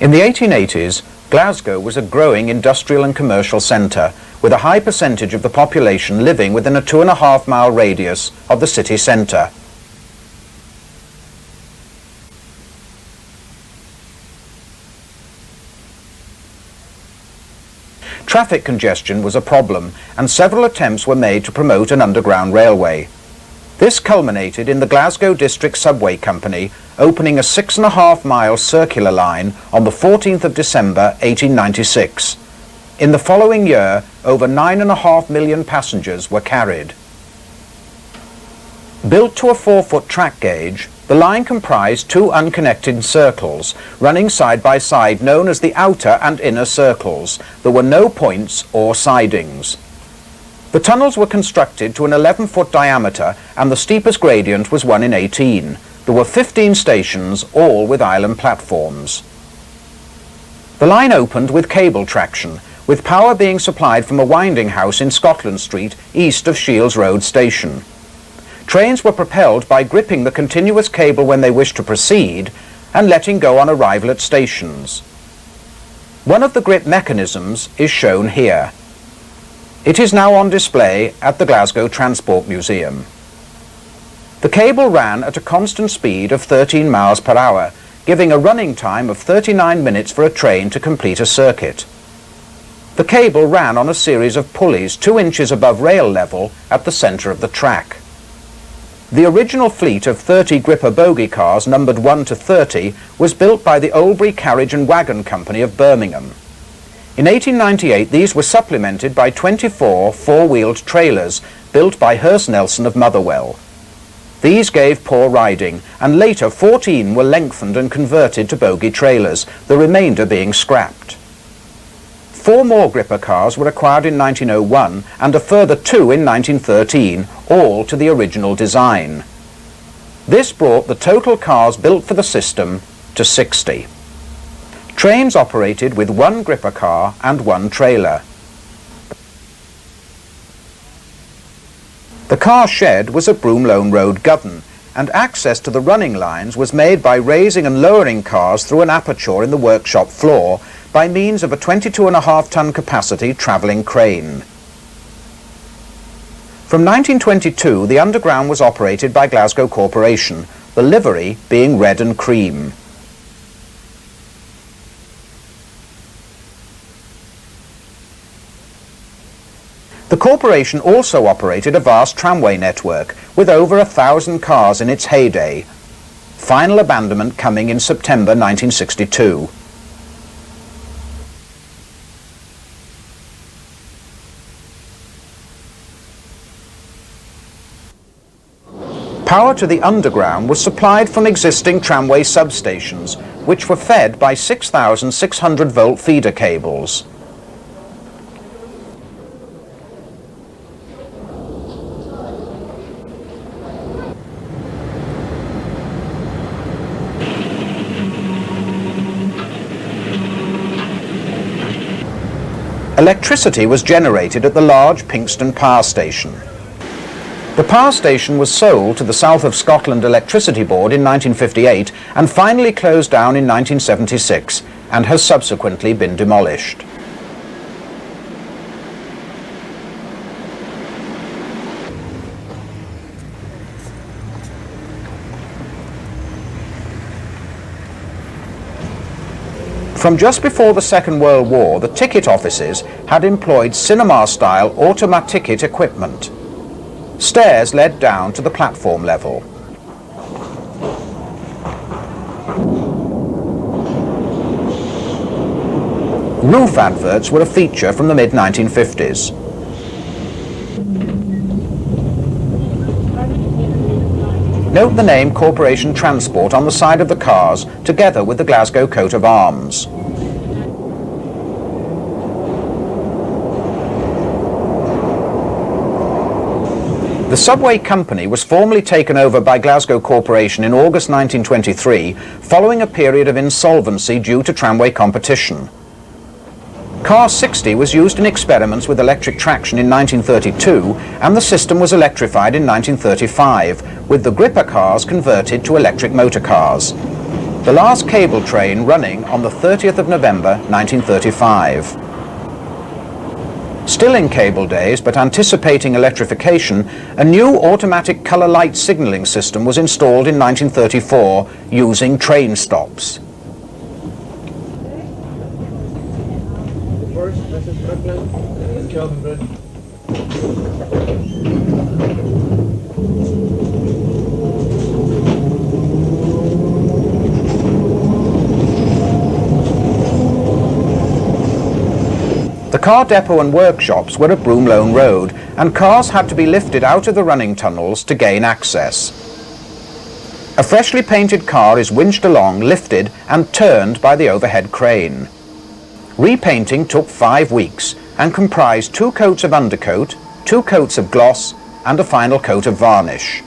In the 1880s, Glasgow was a growing industrial and commercial centre, with a high percentage of the population living within a 2.5-mile radius of the city centre. Traffic congestion was a problem, and several attempts were made to promote an underground railway. This culminated in the Glasgow District Subway Company opening a 6.5-mile circular line on the 14th of December 1896. In the following year, over 9.5 million passengers were carried. Built to a 4-foot track gauge, the line comprised two unconnected circles, running side by side, known as the outer and inner circles. There were no points or sidings. The tunnels were constructed to an 11-foot diameter, and the steepest gradient was 1 in 18. There were 15 stations, all with island platforms. The line opened with cable traction, with power being supplied from a winding house in Scotland Street, east of Shields Road Station. Trains were propelled by gripping the continuous cable when they wished to proceed and letting go on arrival at stations. One of the grip mechanisms is shown here. It is now on display at the Glasgow Transport Museum. The cable ran at a constant speed of 13 miles per hour, giving a running time of 39 minutes for a train to complete a circuit. The cable ran on a series of pulleys 2 inches above rail level at the centre of the track. The original fleet of 30 gripper bogie cars numbered 1 to 30 was built by the Oldbury Carriage and Wagon Company of Birmingham. In 1898 these were supplemented by 24 four-wheeled trailers built by Hurst Nelson of Motherwell. These gave poor riding, and later 14 were lengthened and converted to bogie trailers, the remainder being scrapped. 4 more gripper cars were acquired in 1901 and a further 2 in 1913, all to the original design. This brought the total cars built for the system to 60. Trains operated with 1 gripper car and 1 trailer. The car shed was at Broomloan Road, Govan, and access to the running lines was made by raising and lowering cars through an aperture in the workshop floor by means of a 22.5-ton capacity travelling crane. From 1922, the Underground was operated by Glasgow Corporation, the livery being red and cream. The corporation also operated a vast tramway network with over 1,000 cars in its heyday. Final abandonment coming in September 1962. Power to the Underground was supplied from existing tramway substations, which were fed by 6,600-volt feeder cables. Electricity was generated at the large Pinxton Power Station. The power station was sold to the South of Scotland Electricity Board in 1958 and finally closed down in 1976 and has subsequently been demolished. From just before the Second World War, the ticket offices had employed cinema-style automatic equipment. Stairs led down to the platform level. Roof adverts were a feature from the mid-1950s. Note the name Corporation Transport on the side of the cars, together with the Glasgow coat of arms. The Subway Company was formally taken over by Glasgow Corporation in August 1923, following a period of insolvency due to tramway competition. Car 60 was used in experiments with electric traction in 1932, and the system was electrified in 1935, with the gripper cars converted to electric motor cars. the last cable train running on the 30th of November 1935. Still in cable days, but anticipating electrification, a new automatic colour light signalling system was installed in 1934 using train stops. First, Mrs. Brooklyn, Kelvin Bridge. The car depot and workshops were at Broomlone Road, and cars had to be lifted out of the running tunnels to gain access. A freshly painted car is winched along, lifted and turned by the overhead crane. Repainting took 5 weeks and comprised 2 coats of undercoat, 2 coats of gloss and a final coat of varnish.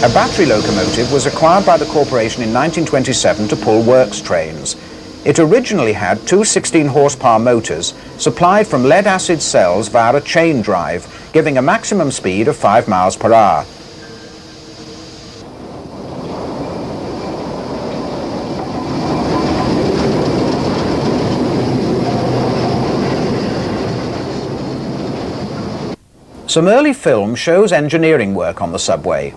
A battery locomotive was acquired by the corporation in 1927 to pull works trains. It originally had 2 16-horsepower motors supplied from lead-acid cells via a chain drive, giving a maximum speed of 5 miles per hour. Some early film shows engineering work on the subway.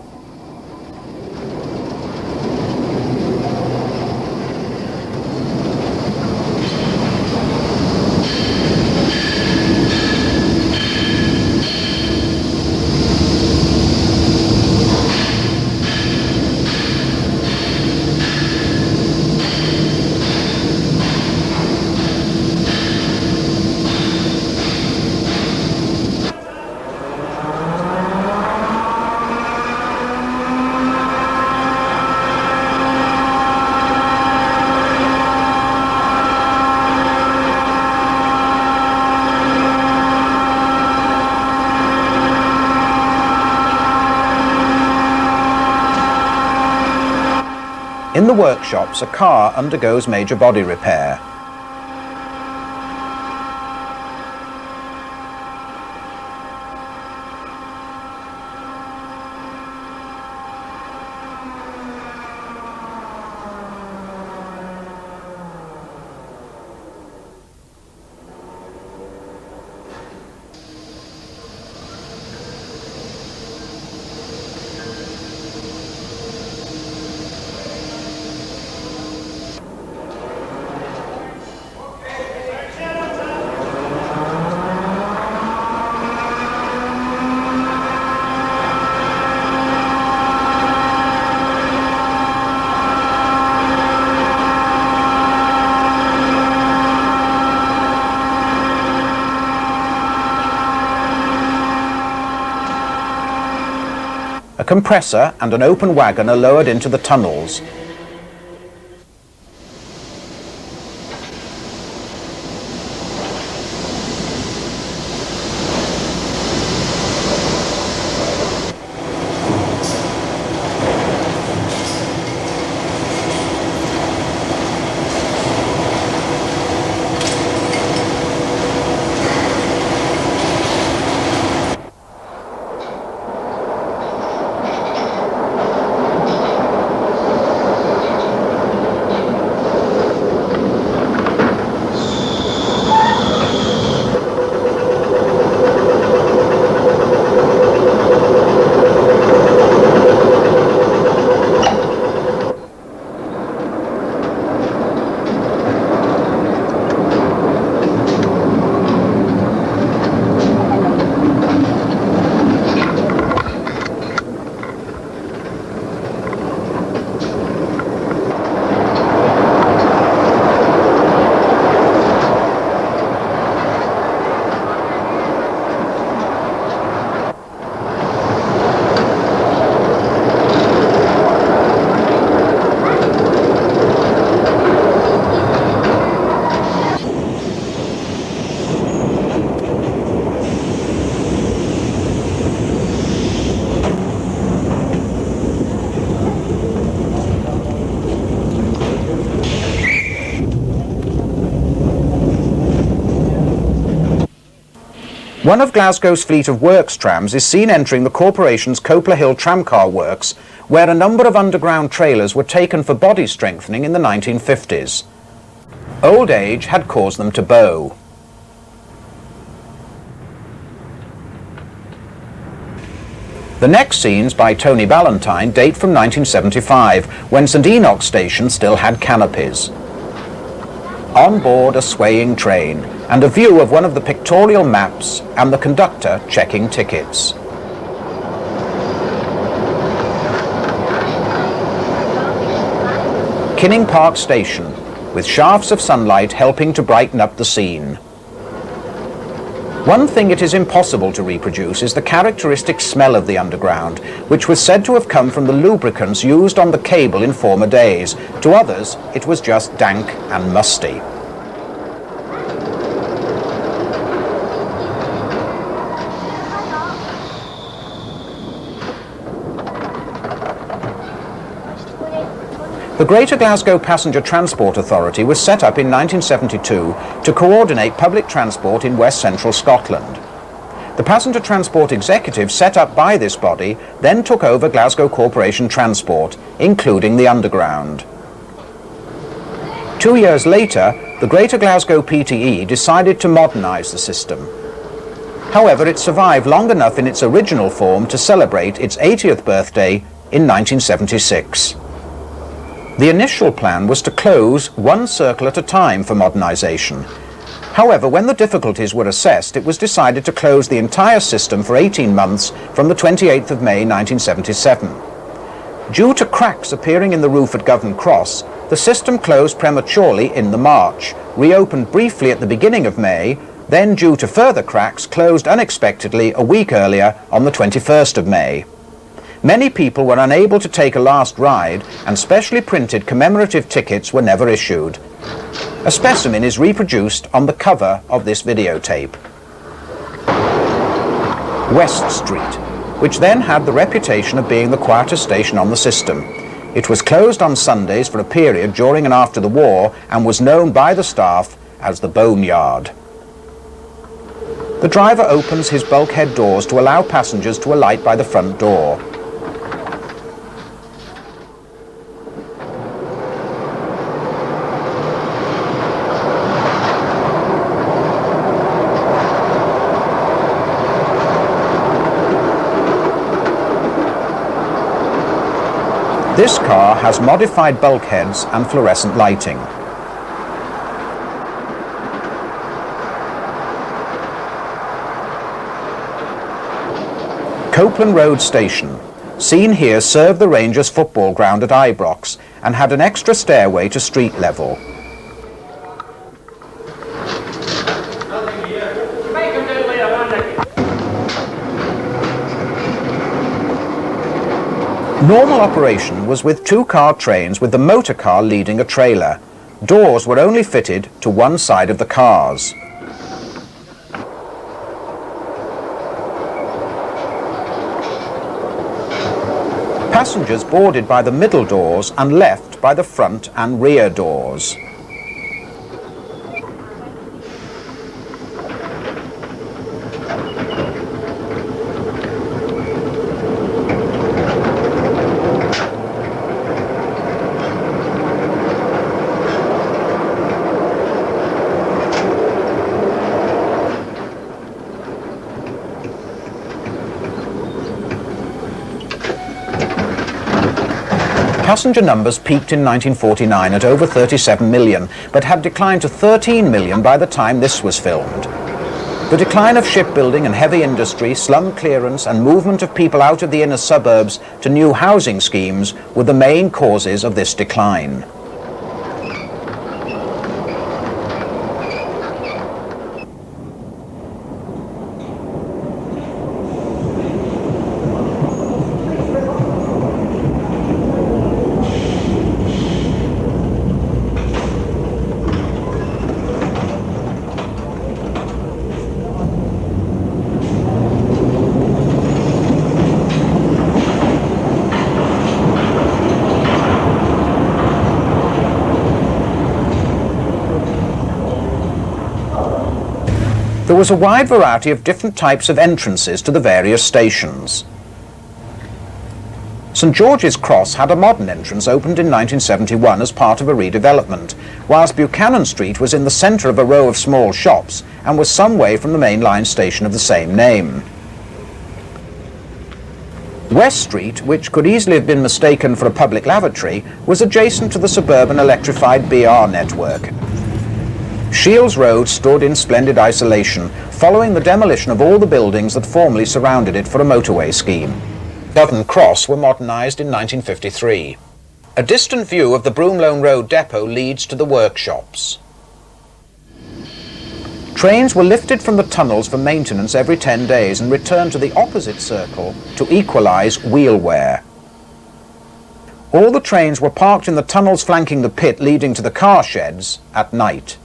In the workshops, a car undergoes major body repair. A compressor and an open wagon are lowered into the tunnels. One of Glasgow's fleet of works trams is seen entering the corporation's Copler Hill tramcar works, where a number of underground trailers were taken for body strengthening in the 1950s. Old age had caused them to bow. The next scenes by Tony Ballantyne date from 1975, when St Enoch Station still had canopies. On board a swaying train, and a view of one of the pictorial maps and the conductor checking tickets. Kinning Park Station, with shafts of sunlight helping to brighten up the scene. One thing it is impossible to reproduce is the characteristic smell of the underground, which was said to have come from the lubricants used on the cable in former days. To others, it was just dank and musty. The Greater Glasgow Passenger Transport Authority was set up in 1972 to coordinate public transport in West Central Scotland. The Passenger Transport Executive set up by this body then took over Glasgow Corporation Transport, including the Underground. 2 years later, the Greater Glasgow PTE decided to modernise the system. However, it survived long enough in its original form to celebrate its 80th birthday in 1976. The initial plan was to close one circle at a time for modernisation. However, when the difficulties were assessed, it was decided to close the entire system for 18 months from the 28th of May 1977. Due to cracks appearing in the roof at Govan Cross, the system closed prematurely in the March, reopened briefly at the beginning of May, then due to further cracks closed unexpectedly a week earlier on the 21st of May. Many people were unable to take a last ride, and specially printed commemorative tickets were never issued. A specimen is reproduced on the cover of this videotape. West Street, which then had the reputation of being the quietest station on the system. It was closed on Sundays for a period during and after the war and was known by the staff as the Boneyard. The driver opens his bulkhead doors to allow passengers to alight by the front door. This car has modified bulkheads and fluorescent lighting. Copeland Road Station, seen here, served the Rangers football ground at Ibrox and had an extra stairway to street level. Normal operation was with two-car trains with the motor car leading a trailer. Doors were only fitted to one side of the cars. Passengers boarded by the middle doors and left by the front and rear doors. Passenger numbers peaked in 1949 at over 37 million, but had declined to 13 million by the time this was filmed. The decline of shipbuilding and heavy industry, slum clearance and movement of people out of the inner suburbs to new housing schemes were the main causes of this decline. There was a wide variety of different types of entrances to the various stations. St George's Cross had a modern entrance opened in 1971 as part of a redevelopment, whilst Buchanan Street was in the centre of a row of small shops and was some way from the main line station of the same name. West Street, which could easily have been mistaken for a public lavatory, was adjacent to the suburban electrified BR network. Shields Road stood in splendid isolation, following the demolition of all the buildings that formerly surrounded it for a motorway scheme. Govan Cross were modernised in 1953. A distant view of the Broomloan Road depot leads to the workshops. Trains were lifted from the tunnels for maintenance every 10 days and returned to the opposite circle to equalise wheel wear. All the trains were parked in the tunnels flanking the pit leading to the car sheds at night.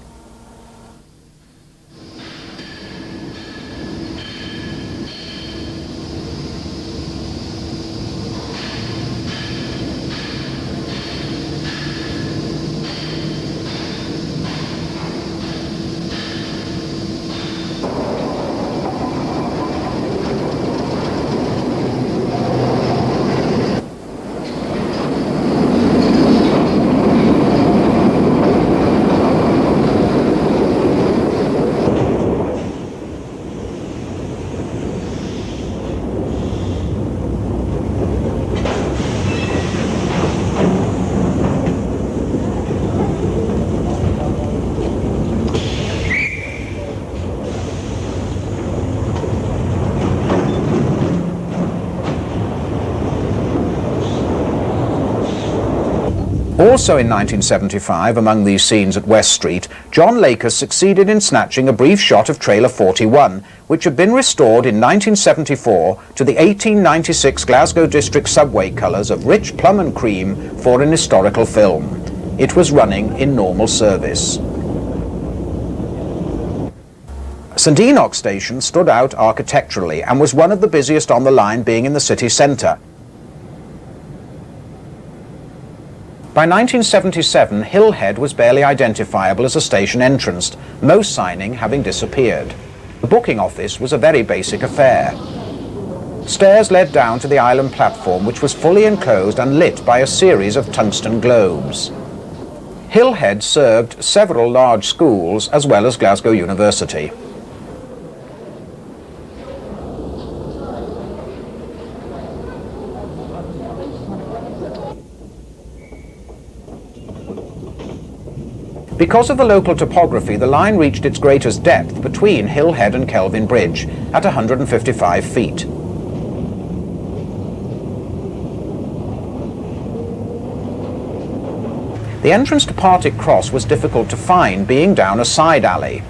Also in 1975, among these scenes at West Street, John Lakers succeeded in snatching a brief shot of Trailer 41, which had been restored in 1974 to the 1896 Glasgow District subway colours of rich plum and cream for an historical film. It was running in normal service. St Enoch Station stood out architecturally and was one of the busiest on the line, being in the city centre. By 1977, Hillhead was barely identifiable as a station entrance, most signing having disappeared. The booking office was a very basic affair. Stairs led down to the island platform, which was fully enclosed and lit by a series of tungsten globes. Hillhead served several large schools as well as Glasgow University. Because of the local topography, the line reached its greatest depth between Hillhead and Kelvin Bridge at 155 feet. The entrance to Partick Cross was difficult to find, being down a side alley.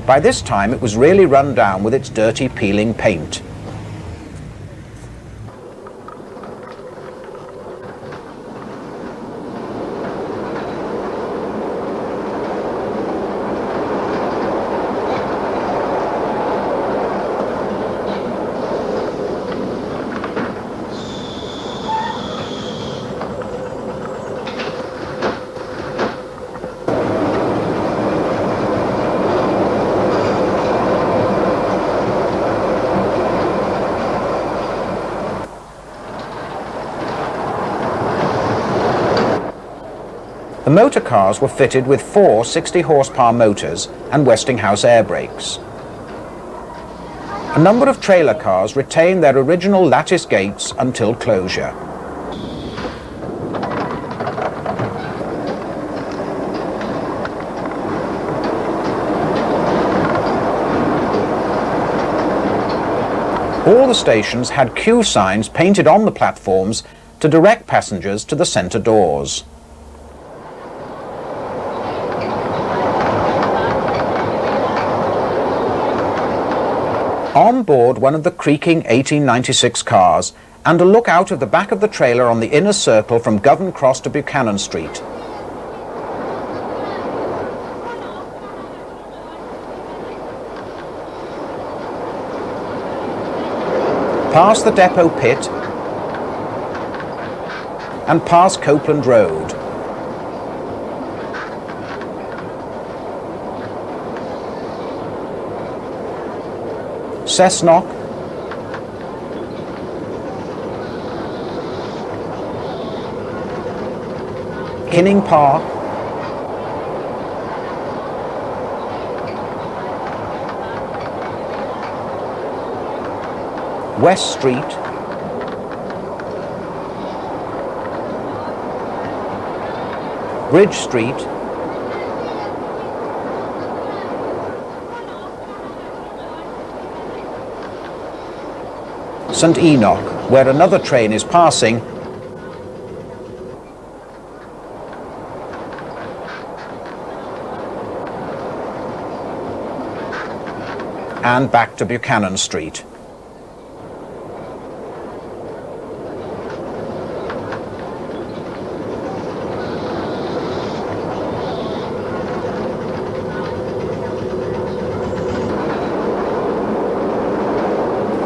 By this time it was really run down with its dirty peeling paint. The motor cars were fitted with 4 60-horsepower motors and Westinghouse air brakes. A number of trailer cars retained their original lattice gates until closure. All the stations had queue signs painted on the platforms to direct passengers to the centre doors. On board one of the creaking 1896 cars, and a look out of the back of the trailer on the inner circle from Govan Cross to Buchanan Street. Past the depot pit and past Copeland Road. Cessnock, Kinning Park, West Street, Bridge Street, St Enoch, where another train is passing, and back to Buchanan Street.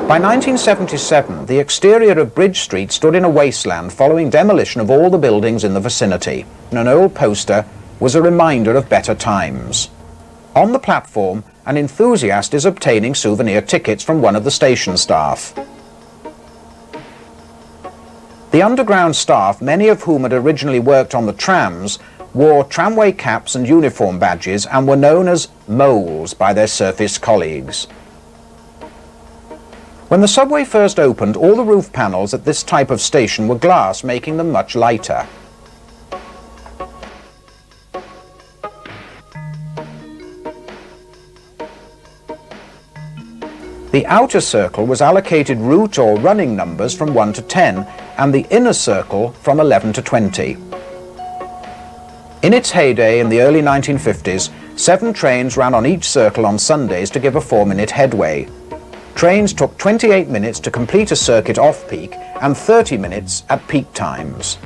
By 1977, the exterior of Bridge Street stood in a wasteland following demolition of all the buildings in the vicinity. An old poster was a reminder of better times. On the platform, an enthusiast is obtaining souvenir tickets from one of the station staff. The underground staff, many of whom had originally worked on the trams, wore tramway caps and uniform badges and were known as moles by their surface colleagues. When the subway first opened, all the roof panels at this type of station were glass, making them much lighter. The outer circle was allocated route or running numbers from 1 to 10, and the inner circle from 11 to 20. In its heyday in the early 1950s, 7 trains ran on each circle on Sundays to give a 4-minute headway. Trains took 28 minutes to complete a circuit off-peak and 30 minutes at peak times.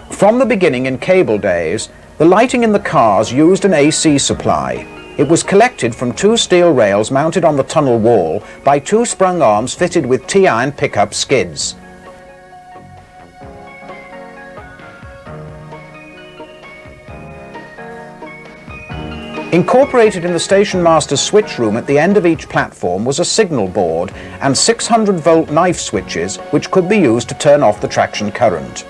From the beginning in cable days, the lighting in the cars used an AC supply. It was collected from 2 steel rails mounted on the tunnel wall by 2 sprung arms fitted with T-iron pickup skids. Incorporated in the station master's switch room at the end of each platform was a signal board and 600-volt knife switches which could be used to turn off the traction current.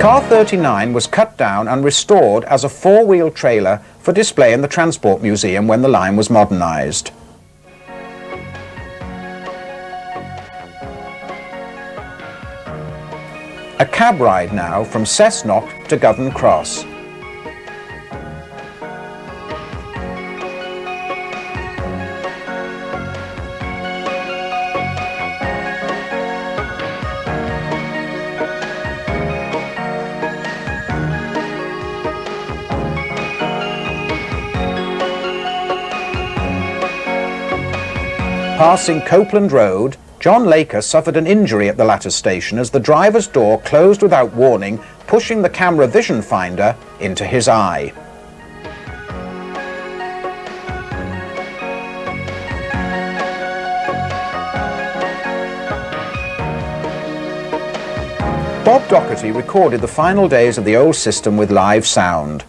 Car 39 was cut down and restored as a 4-wheel trailer for display in the Transport Museum when the line was modernised. A cab ride now from Cessnock to Govan Cross. Passing Copeland Road, John Laker suffered an injury at the latter station as the driver's door closed without warning, pushing the camera vision finder into his eye. Bob Doherty recorded the final days of the old system with live sound.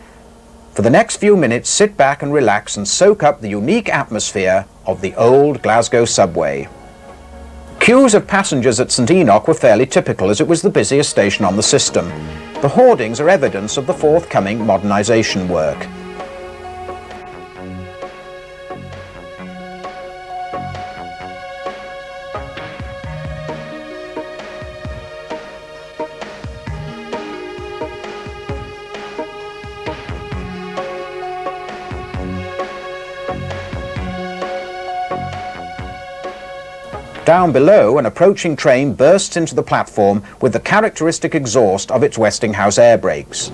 For the next few minutes, sit back and relax and soak up the unique atmosphere of the old Glasgow subway. Queues of passengers at St Enoch were fairly typical as it was the busiest station on the system. The hoardings are evidence of the forthcoming modernisation work. Down below, an approaching train bursts into the platform with the characteristic exhaust of its Westinghouse air brakes.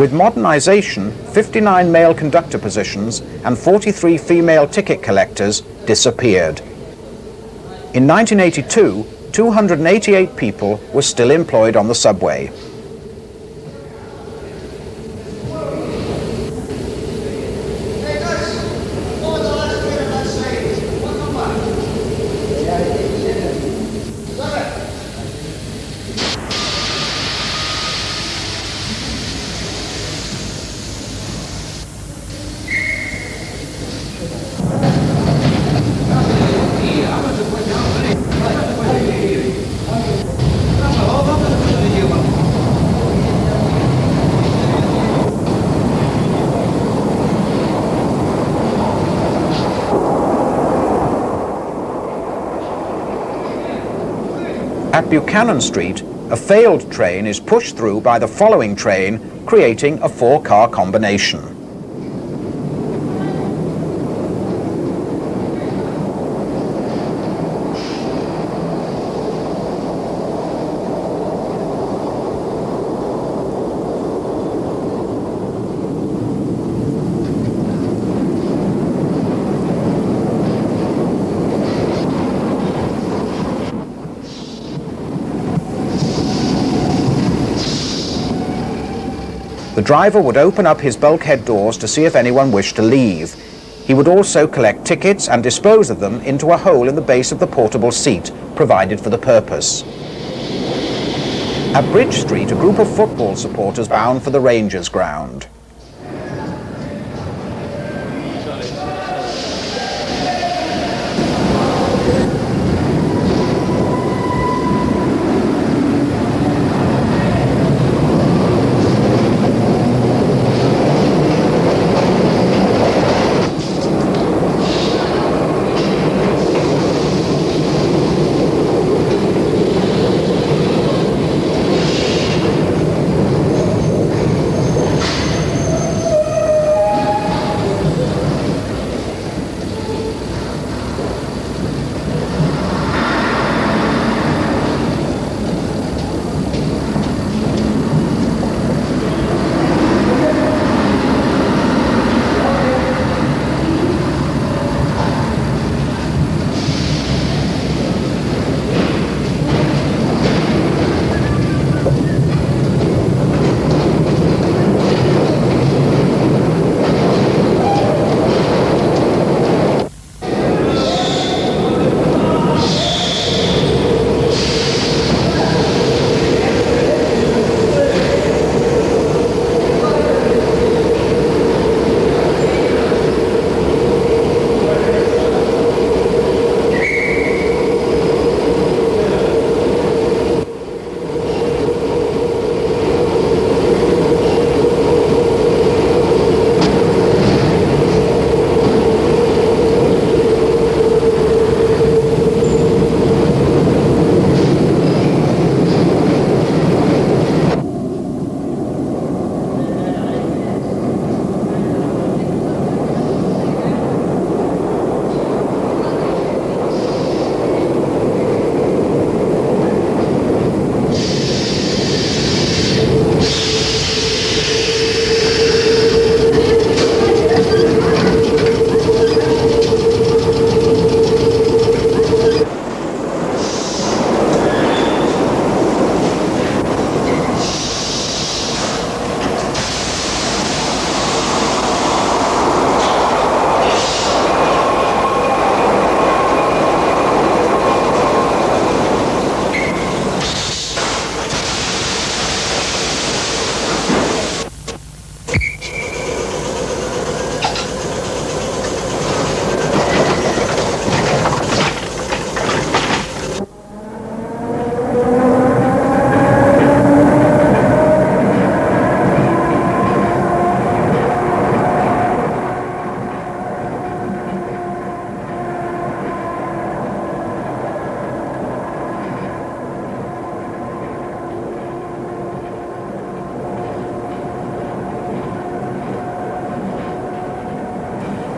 With modernisation, 59 male conductor positions and 43 female ticket collectors disappeared. In 1982, 288 people were still employed on the subway. At Buchanan Street, a failed train is pushed through by the following train, creating a four-car combination. The driver would open up his bulkhead doors to see if anyone wished to leave. He would also collect tickets and dispose of them into a hole in the base of the portable seat provided for the purpose. At Bridge Street, a group of football supporters bound for the Rangers ground.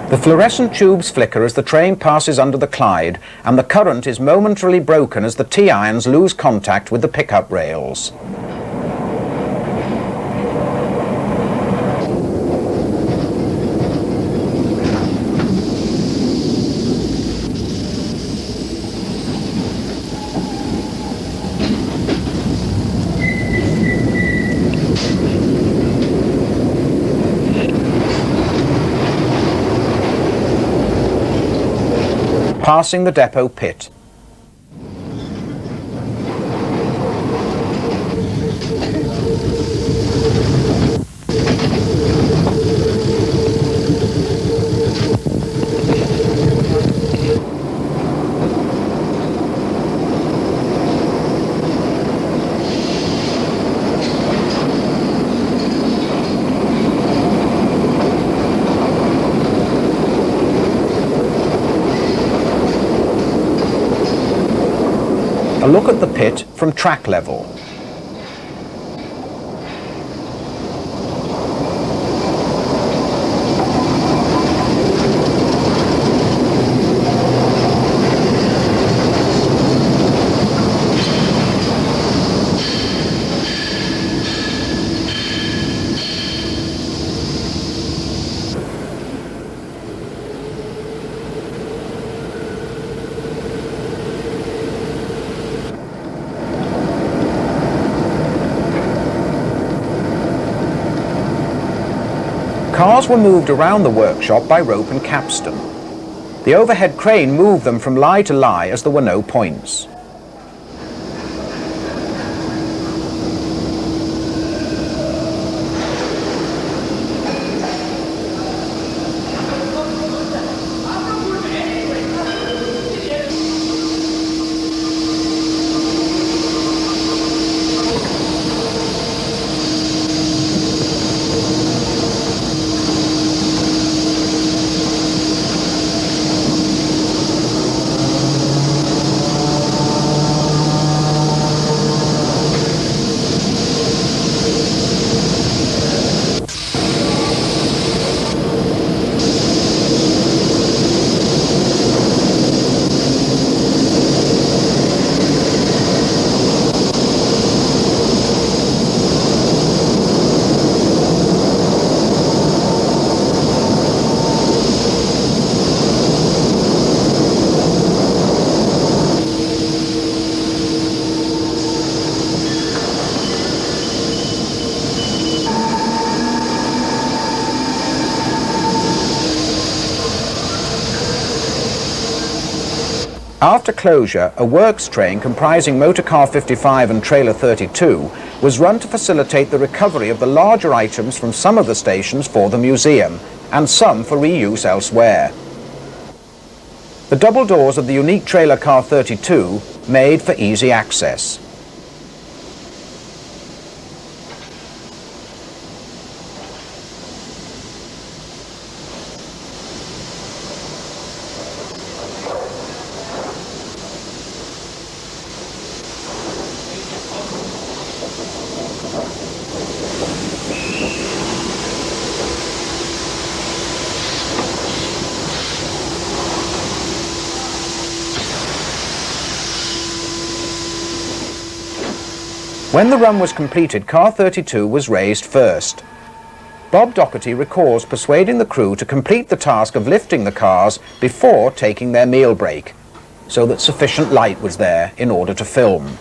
The fluorescent tubes flicker as the train passes under the Clyde, and the current is momentarily broken as the T-irons lose contact with the pickup rails. Passing the depot pit. A look at the pit from track level. Cars were moved around the workshop by rope and capstan. The overhead crane moved them from lie to lie as there were no points. After closure, a works train comprising motorcar 55 and trailer 32 was run to facilitate the recovery of the larger items from some of the stations for the museum, and some for reuse elsewhere. The double doors of the unique trailer car 32 made for easy access. When the run was completed, car 32 was raised first. Bob Doherty recalls persuading the crew to complete the task of lifting the cars before taking their meal break, so that sufficient light was there in order to film.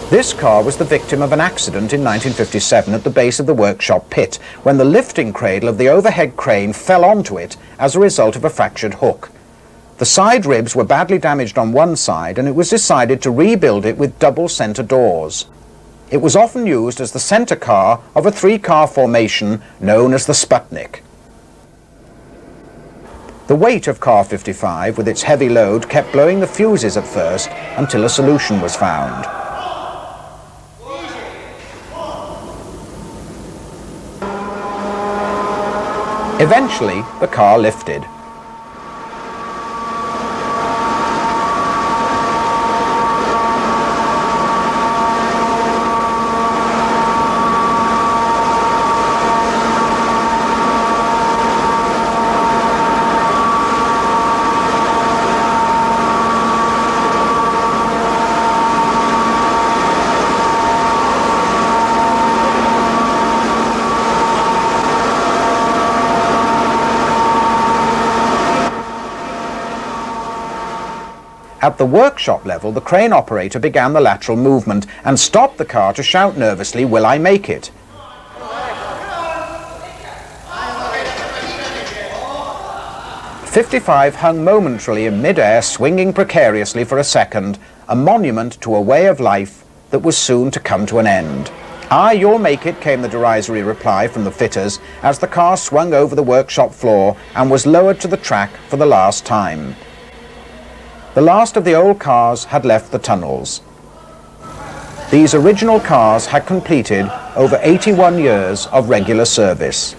This car was the victim of an accident in 1957 at the base of the workshop pit, when the lifting cradle of the overhead crane fell onto it as a result of a fractured hook. The side ribs were badly damaged on one side, and it was decided to rebuild it with double centre doors. It was often used as the centre car of a three-car formation known as the Sputnik. The weight of car 55 with its heavy load kept blowing the fuses at first until a solution was found. Eventually, the car lifted. At the workshop level, the crane operator began the lateral movement and stopped the car to shout nervously, "Will I make it?" "55 hung momentarily in mid-air, swinging precariously for a second, a monument to a way of life that was soon to come to an end. "Aye, you'll make it," came the derisory reply from the fitters as the car swung over the workshop floor and was lowered to the track for the last time. The last of the old cars had left the tunnels. These original cars had completed over 81 years of regular service.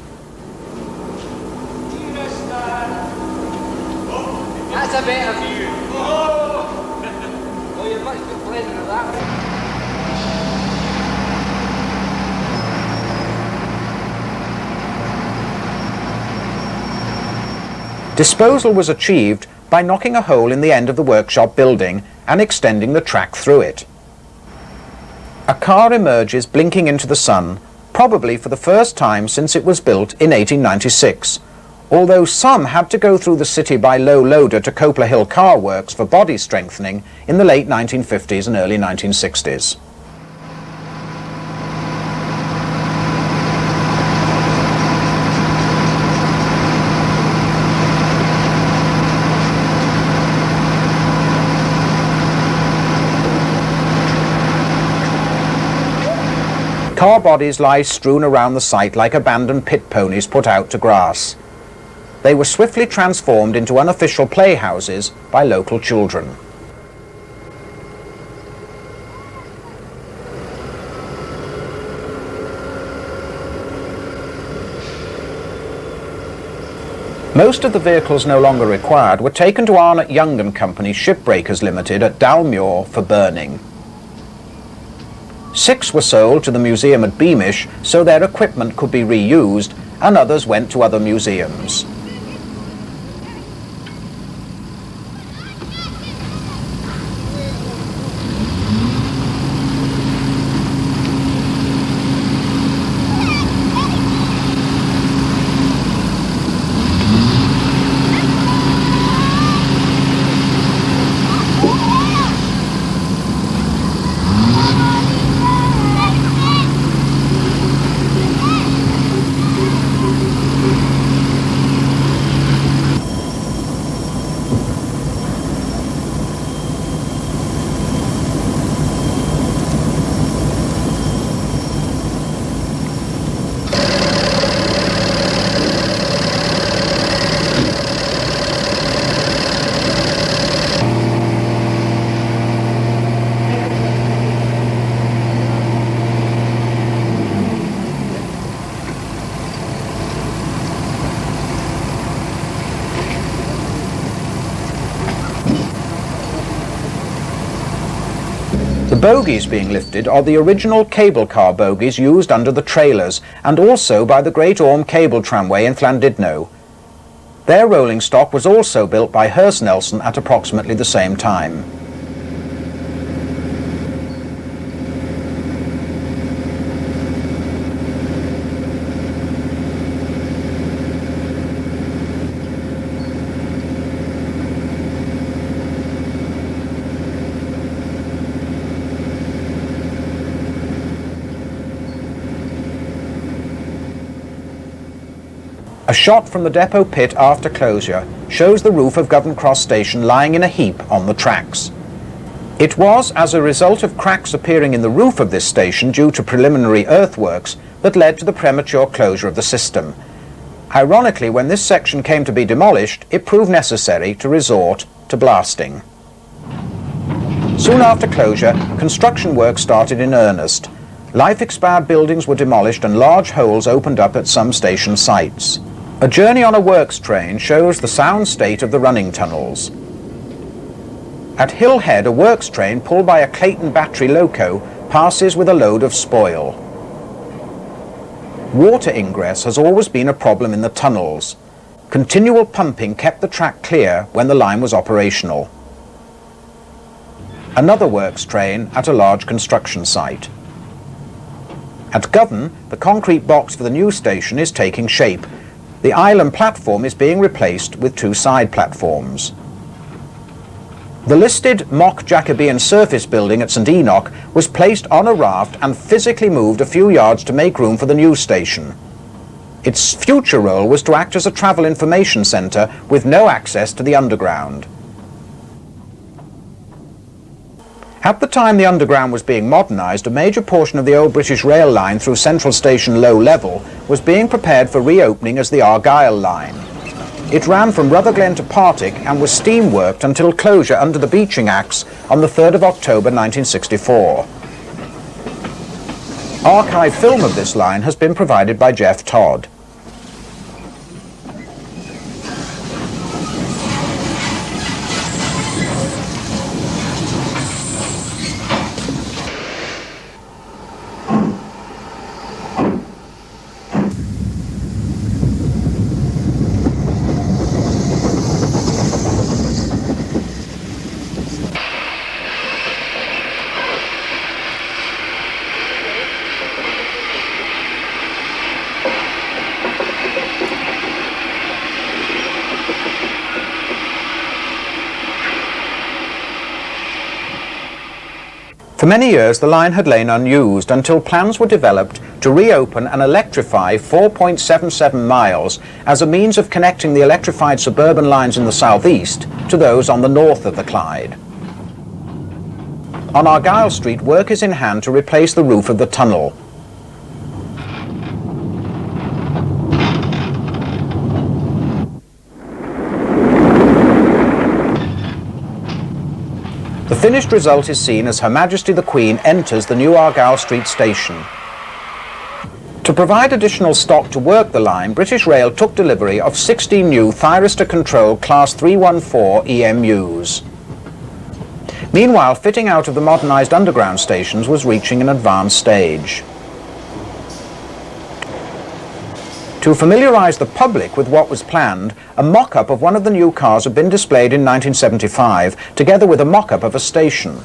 That's a better view. Oh, you're much more pleasant at that one. Disposal was achieved by knocking a hole in the end of the workshop building and extending the track through it. A car emerges blinking into the sun, probably for the first time since it was built in 1896, although some had to go through the city by low loader to Copler Hill Car Works for body strengthening in the late 1950s and early 1960s. Car bodies lie strewn around the site like abandoned pit ponies put out to grass. They were swiftly transformed into unofficial playhouses by local children. Most of the vehicles no longer required were taken to Arnott Young and Company Shipbreakers Limited at Dalmuir for burning. 6 were sold to the museum at Beamish so their equipment could be reused, and others went to other museums. The bogies being lifted are the original cable car bogies used under the trailers and also by the Great Orme Cable Tramway in Llandudno. Their rolling stock was also built by Hurst Nelson at approximately the same time. A shot from the depot pit after closure shows the roof of Govan Cross Station lying in a heap on the tracks. It was as a result of cracks appearing in the roof of this station due to preliminary earthworks that led to the premature closure of the system. Ironically, when this section came to be demolished, it proved necessary to resort to blasting. Soon after closure, construction work started in earnest. Life-expired buildings were demolished and large holes opened up at some station sites. A journey on a works train shows the sound state of the running tunnels. At Hill Head, a works train pulled by a Clayton battery loco passes with a load of spoil. Water ingress has always been a problem in the tunnels. Continual pumping kept the track clear when the line was operational. Another works train at a large construction site. At Govan, the concrete box for the new station is taking shape. The island platform is being replaced with two side platforms. The listed mock Jacobean surface building at St Enoch was placed on a raft and physically moved a few yards to make room for the new station. Its future role was to act as a travel information centre with no access to the underground. At the time the underground was being modernised, a major portion of the old British Rail line through Central Station Low Level was being prepared for reopening as the Argyll line. It ran from Rutherglen to Partick and was steam worked until closure under the Beeching Acts on the 3rd of October 1964. Archive film of this line has been provided by Jeff Todd. For many years, the line had lain unused until plans were developed to reopen and electrify 4.77 miles as a means of connecting the electrified suburban lines in the southeast to those on the north of the Clyde. On Argyll Street, work is in hand to replace the roof of the tunnel. The finished result is seen as Her Majesty the Queen enters the new Argyll Street station. To provide additional stock to work the line, British Rail took delivery of 16 new thyristor-controlled Class 314 EMUs. Meanwhile, fitting out of the modernised underground stations was reaching an advanced stage. To familiarise the public with what was planned, a mock-up of one of the new cars had been displayed in 1975, together with a mock-up of a station.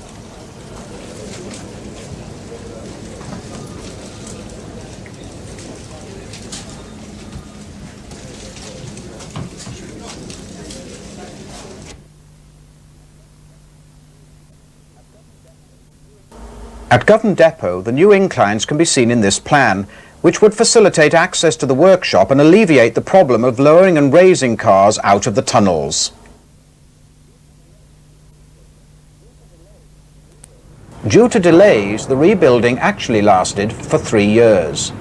At Govan Depot, the new inclines can be seen in this plan, which would facilitate access to the workshop and alleviate the problem of lowering and raising cars out of the tunnels. Due to delays, the rebuilding actually lasted for 3 years.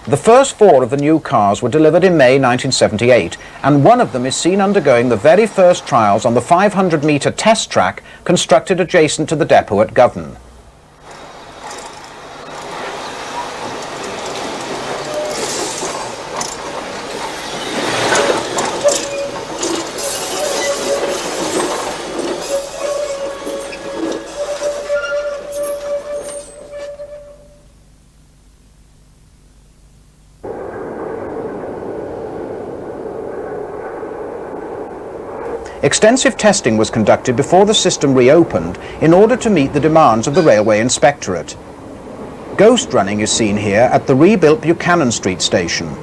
The first 4 of the new cars were delivered in May 1978, and one of them is seen undergoing the very first trials on the 500-metre test track constructed adjacent to the depot at Govan. Extensive testing was conducted before the system reopened in order to meet the demands of the Railway Inspectorate. Ghost running is seen here at the rebuilt Buchanan Street station.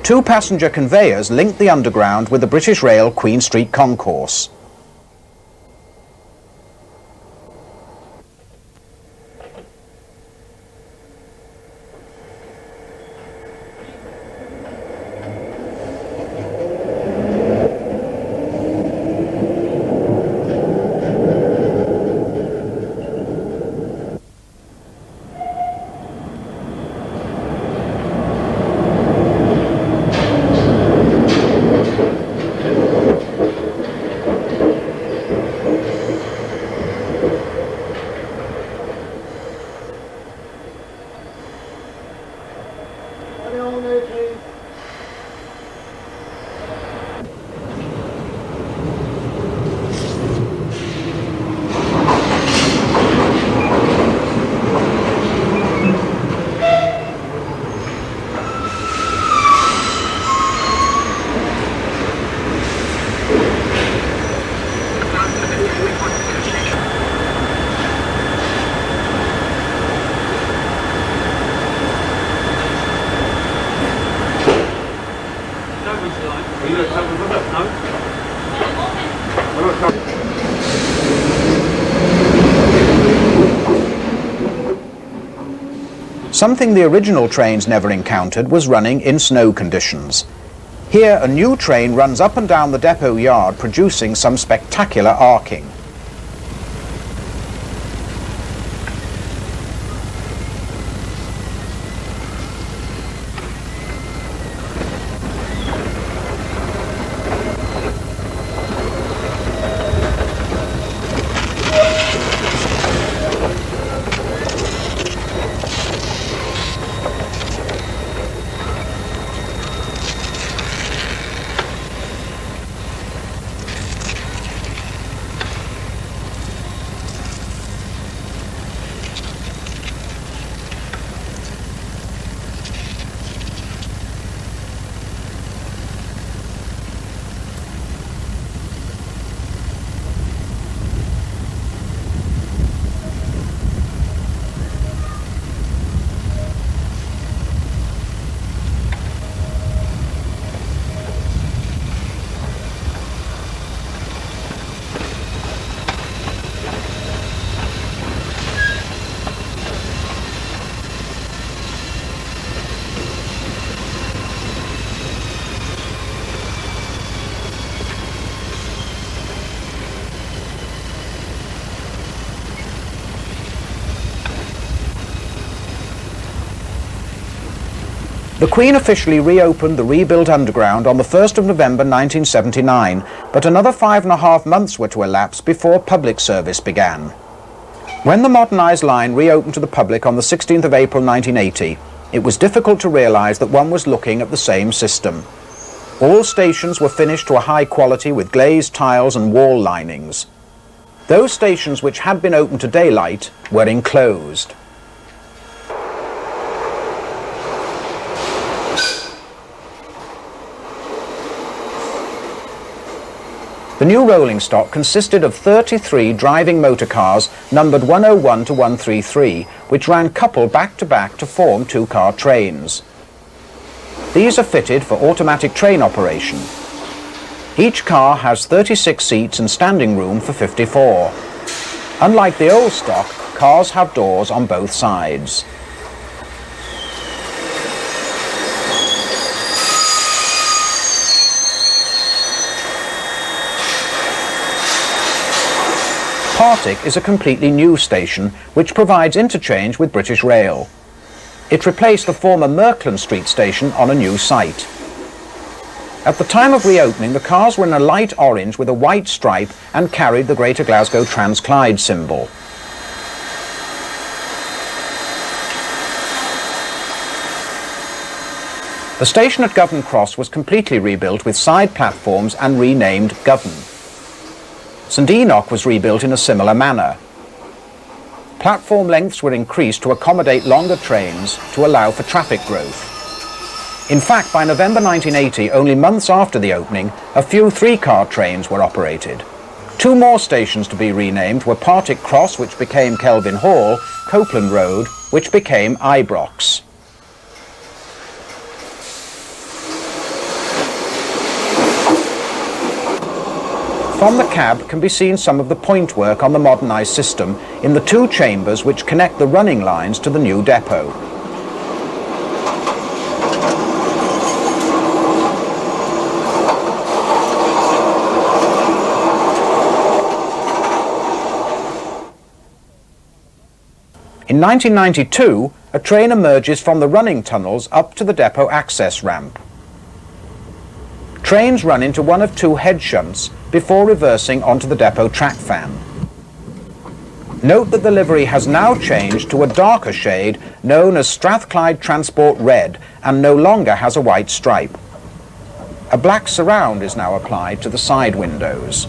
2 passenger conveyors link the underground with the British Rail Queen Street concourse. Something the original trains never encountered was running in snow conditions. Here, a new train runs up and down the depot yard, producing some spectacular arcing. The Queen officially reopened the rebuilt Underground on the 1st of November 1979, but another 5.5 months were to elapse before public service began. When the modernised line reopened to the public on the 16th of April 1980, it was difficult to realise that one was looking at the same system. All stations were finished to a high quality with glazed tiles and wall linings. Those stations which had been open to daylight were enclosed. The new rolling stock consisted of 33 driving motor cars numbered 101 to 133, which ran coupled back-to-back to form two-car trains. These are fitted for automatic train operation. Each car has 36 seats and standing room for 54. Unlike the old stock, cars have doors on both sides. Partick is a completely new station which provides interchange with British Rail. It replaced the former Merkland Street station on a new site. At the time of reopening, the cars were in a light orange with a white stripe and carried the Greater Glasgow Trans-Clyde symbol. The station at Govan Cross was completely rebuilt with side platforms and renamed Govan. St Enoch was rebuilt in a similar manner. Platform lengths were increased to accommodate longer trains to allow for traffic growth. In fact, by November 1980, only months after the opening, a few three-car trains were operated. Two more stations to be renamed were Partick Cross, which became Kelvin Hall, Copeland Road, which became Ibrox. From the cab can be seen some of the point work on the modernised system in the two chambers which connect the running lines to the new depot. In 1992, a train emerges from the running tunnels up to the depot access ramp. Trains run into one of two head shunts before reversing onto the depot track fan. Note that the livery has now changed to a darker shade known as Strathclyde Transport Red and no longer has a white stripe. A black surround is now applied to the side windows.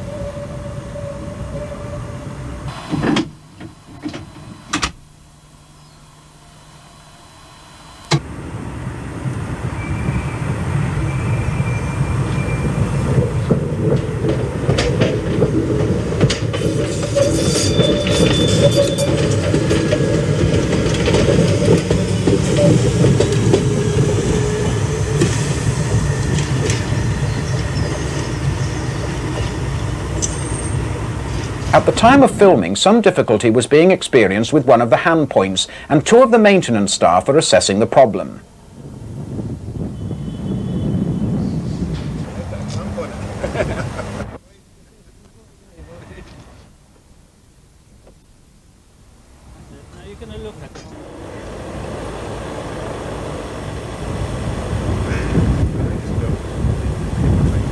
At the time of filming, some difficulty was being experienced with one of the hand points, and two of the maintenance staff are assessing the problem.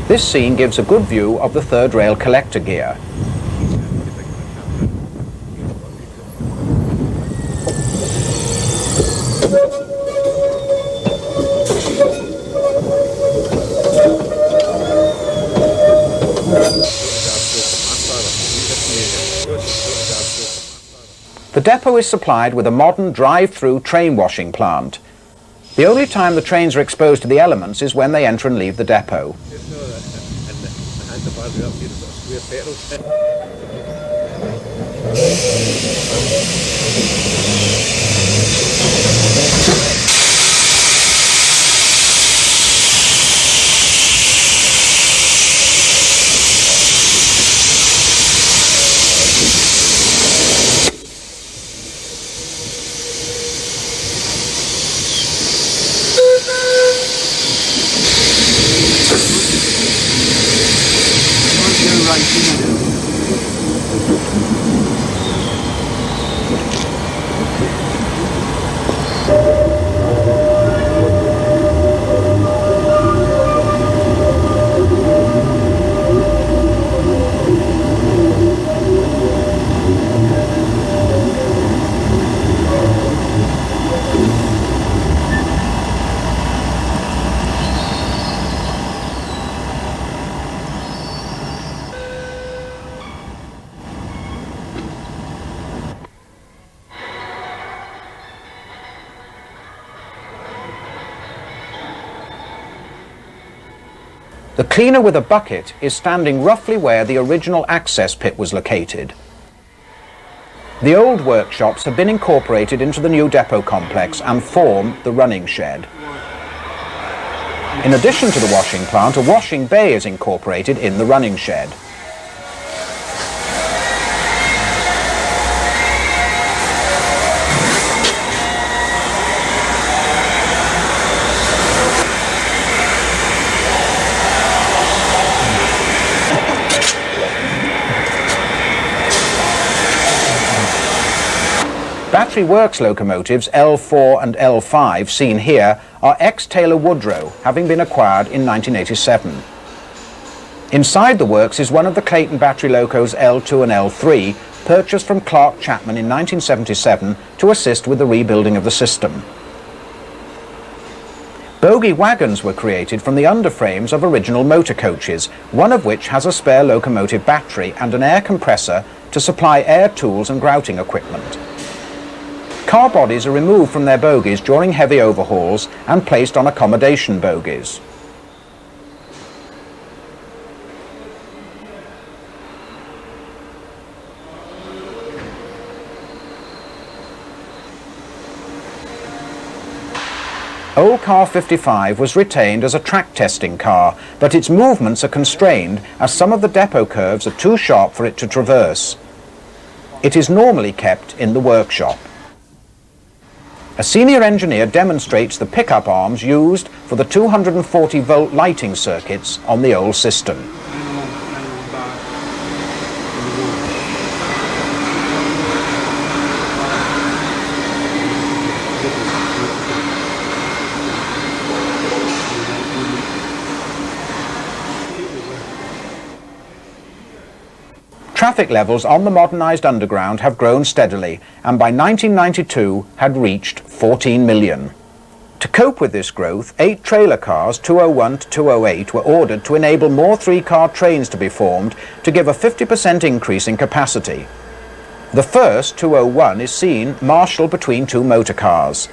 This scene gives a good view of the third rail collector gear. The depot is supplied with a modern drive-through train washing plant. The only time the trains are exposed to the elements is when they enter and leave the depot. The cleaner with a bucket is standing roughly where the original access pit was located. The old workshops have been incorporated into the new depot complex and form the running shed. In addition to the washing plant, a washing bay is incorporated in the running shed. Battery Works locomotives L4 and L5, seen here, are ex-Taylor Woodrow, having been acquired in 1987. Inside the works is one of the Clayton battery locos L2 and L3, purchased from Clark Chapman in 1977 to assist with the rebuilding of the system. Bogie wagons were created from the underframes of original motor coaches, one of which has a spare locomotive battery and an air compressor to supply air tools and grouting equipment. Car bodies are removed from their bogies during heavy overhauls and placed on accommodation bogies. Old Car 55 was retained as a track testing car, but its movements are constrained as some of the depot curves are too sharp for it to traverse. It is normally kept in the workshop. A senior engineer demonstrates the pickup arms used for the 240-volt lighting circuits on the old system. Traffic levels on the modernised Underground have grown steadily and by 1992 had reached 14 million. To cope with this growth, 8 trailer cars, 201 to 208, were ordered to enable more 3-car trains to be formed to give a 50% increase in capacity. The first, 201, is seen marshalled between 2 motor cars.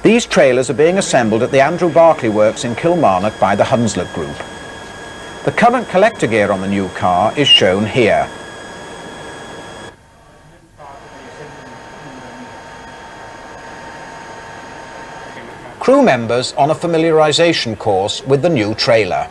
These trailers are being assembled at the Andrew Barclay Works in Kilmarnock by the Hunslet Group. The current collector gear on the new car is shown here. Crew members on a familiarisation course with the new trailer.